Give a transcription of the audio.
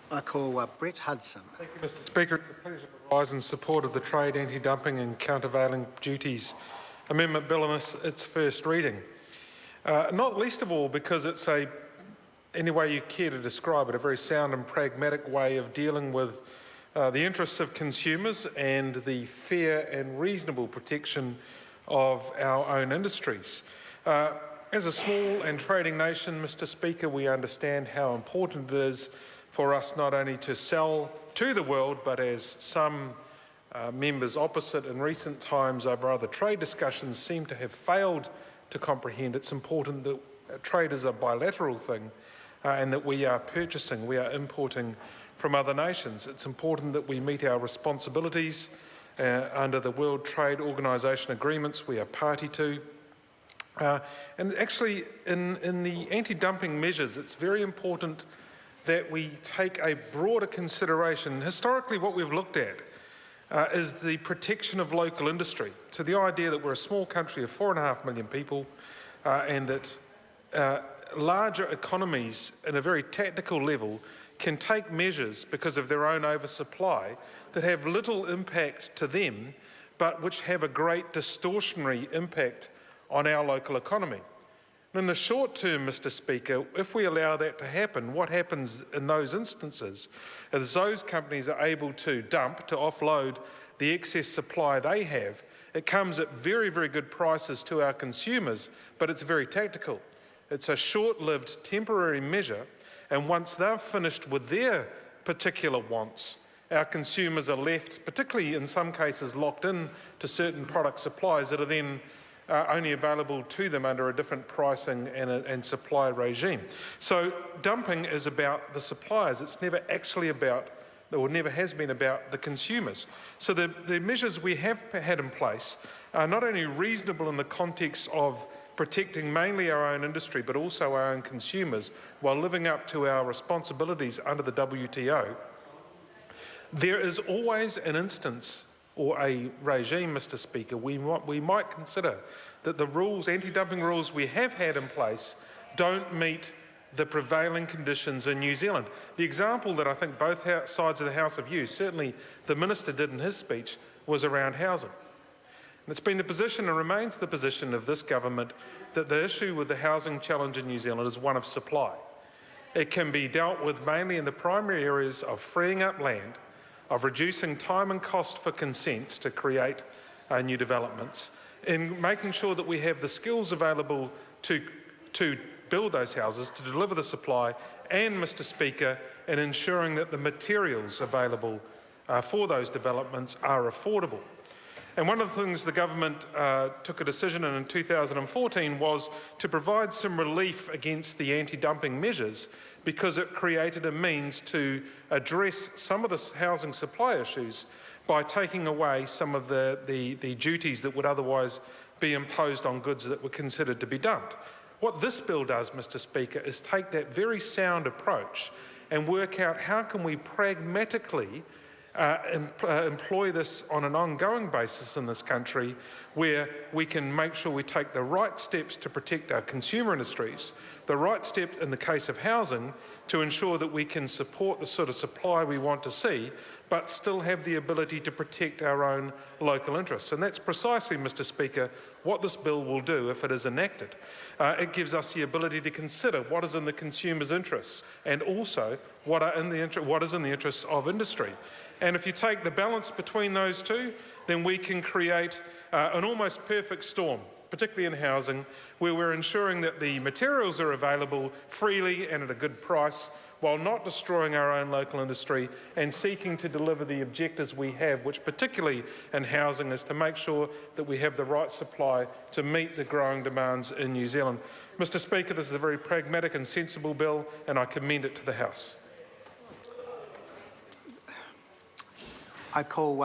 I call Brett Hudson. Thank you, Mr Speaker. It's a pleasure to rise in support of the Trade, Anti-Dumping and Countervailing Duties Amendment Bill in its first reading. Not least of all because it's any way you care to describe it, a very sound and pragmatic way of dealing with the interests of consumers and the fair and reasonable protection of our own industries. As a small and trading nation, Mr Speaker, we understand how important it is for us not only to sell to the world, but as some members opposite in recent times over other trade discussions seem to have failed to comprehend, it's important that trade is a bilateral thing and that we are purchasing, we are importing from other nations. It's important that we meet our responsibilities under the World Trade Organization agreements we are party to. And actually, in the anti-dumping measures, it's very important that we take a broader consideration. Historically, what we've looked at is the protection of local industry. So the idea that we're a small country of 4.5 million people and that larger economies at a very tactical level can take measures because of their own oversupply that have little impact to them, but which have a great distortionary impact on our local economy. In the short term, Mr Speaker, if we allow that to happen, what happens in those instances is those companies are able to dump, to offload the excess supply they have. It comes at very, very good prices to our consumers, but it's very tactical. It's a short-lived temporary measure, and once they've finished with their particular wants, our consumers are left, particularly in some cases, locked in to certain product supplies that are then only available to them under a different pricing and supply regime. So dumping is about the suppliers. It's never actually about, or never has been about, the consumers. So the measures we have had in place are not only reasonable in the context of protecting mainly our own industry, but also our own consumers, while living up to our responsibilities under the WTO. There is always an instance or a regime, Mr Speaker, we might consider that the rules, anti-dumping rules we have had in place don't meet the prevailing conditions in New Zealand. The example that I think both sides of the House have used, certainly the Minister did in his speech, was around housing. And it's been the position and remains the position of this government that the issue with the housing challenge in New Zealand is one of supply. It can be dealt with mainly in the primary areas of freeing up land, of reducing time and cost for consents to create new developments, in making sure that we have the skills available to build those houses, to deliver the supply, and, Mr Speaker, in ensuring that the materials available for those developments are affordable. And one of the things the government took a decision in 2014 was to provide some relief against the anti-dumping measures because it created a means to address some of the housing supply issues by taking away some of the duties that would otherwise be imposed on goods that were considered to be dumped. What this bill does, Mr Speaker, is take that very sound approach and work out how can we pragmatically employ this on an ongoing basis in this country, where we can make sure we take the right steps to protect our consumer industries, the right step in the case of housing to ensure that we can support the sort of supply we want to see, but still have the ability to protect our own local interests. And that's precisely, Mr Speaker, what this bill will do if it is enacted. It gives us the ability to consider what is in the consumer's interests and also what is in the interests of industry. And if you take the balance between those two, then we can create an almost perfect storm, particularly in housing, where we're ensuring that the materials are available freely and at a good price, while not destroying our own local industry and seeking to deliver the objectives we have, which particularly in housing is to make sure that we have the right supply to meet the growing demands in New Zealand. Mr Speaker, this is a very pragmatic and sensible bill, and I commend it to the House. I call